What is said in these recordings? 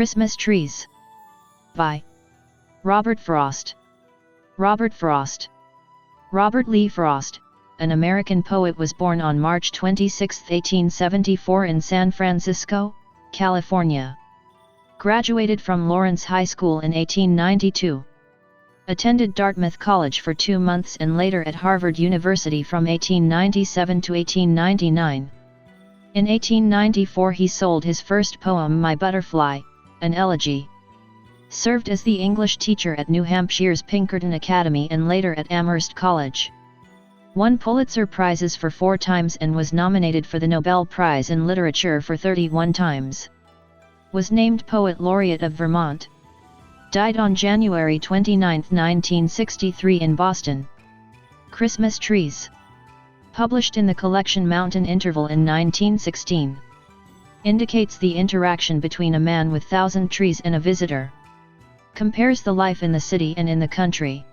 Christmas Trees by Robert Frost. Robert Frost. Robert Lee Frost, an American poet, was born on March 26, 1874 in San Francisco, California. Graduated from Lawrence High School in 1892. Attended Dartmouth College for 2 months and later at Harvard University from 1897 to 1899. In 1894 he sold his first poem, My Butterfly, an elegy. Served as the English teacher at New Hampshire's Pinkerton Academy and later at Amherst College. Won Pulitzer Prizes for 4 times and was nominated for the Nobel Prize in Literature for 31 times. Was named Poet Laureate of Vermont. Died on January 29, 1963 in Boston. Christmas Trees. Published in the collection Mountain Interval in 1916. Indicates the interaction between a man with 1,000 trees and a visitor. Compares the life in the city and in the country.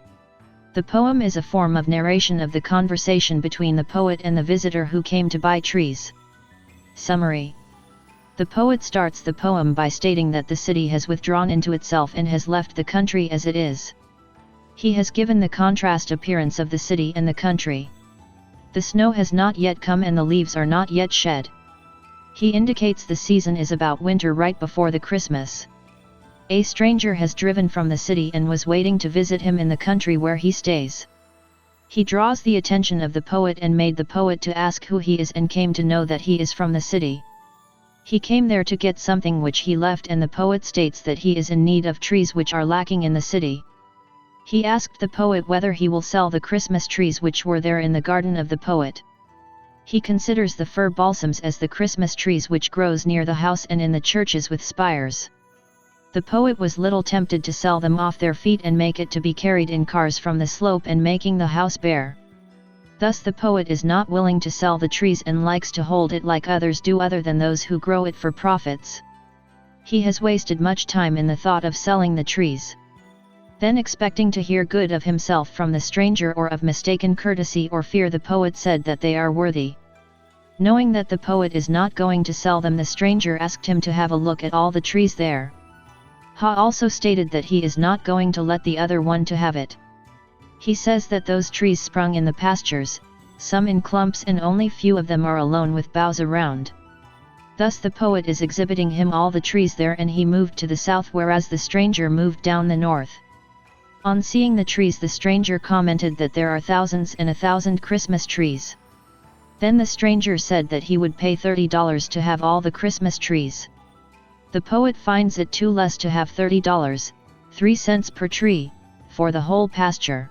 The poem is a form of narration of the conversation between the poet and the visitor who came to buy trees. Summary. The poet starts the poem by stating that the city has withdrawn into itself and has left the country as it is. He has given the contrast appearance of the city and the country. The snow has not yet come and the leaves are not yet shed. He indicates the season is about winter right before the Christmas. A stranger has driven from the city and was waiting to visit him in the country where he stays. He draws the attention of the poet and made the poet to ask who he is and came to know that he is from the city. He came there to get something which he left, and the poet states that he is in need of trees which are lacking in the city. He asked the poet whether he will sell the Christmas trees which were there in the garden of the poet. He considers the fir balsams as the Christmas trees which grows near the house and in the churches with spires. The poet was little tempted to sell them off their feet and make it to be carried in cars from the slope and making the house bare. Thus the poet is not willing to sell the trees and likes to hold it like others do, other than those who grow it for profits. He has wasted much time in the thought of selling the trees. Then, expecting to hear good of himself from the stranger or of mistaken courtesy or fear, the poet said that they are worthy. Knowing that the poet is not going to sell them, the stranger asked him to have a look at all the trees there. Ha also stated that he is not going to let the other one to have it. He says that those trees sprung in the pastures, some in clumps, and only few of them are alone with boughs around. Thus the poet is exhibiting him all the trees there, and he moved to the south, whereas the stranger moved down the north. On seeing the trees, the stranger commented that there are thousands and 1,000 Christmas trees. Then the stranger said that he would pay $30 to have all the Christmas trees. The poet finds it too less to have $30, 3 cents per tree, for the whole pasture.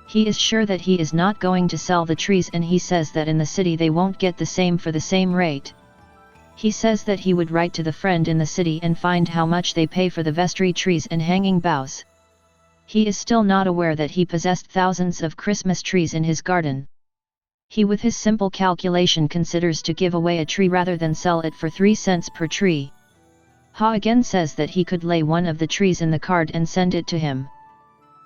He is sure that he is not going to sell the trees, and he says that in the city they won't get the same for the same rate. He says that he would write to the friend in the city and find how much they pay for the vestry trees and hanging boughs. He is still not aware that he possessed thousands of Christmas trees in his garden. He, with his simple calculation, considers to give away a tree rather than sell it for 3 cents per tree. Ha again says that he could lay one of the trees in the cart and send it to him.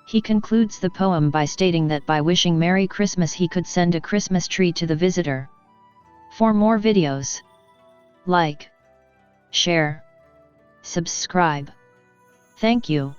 He concludes the poem by stating that by wishing Merry Christmas he could send a Christmas tree to the visitor. For more videos, like, share, subscribe. Thank you.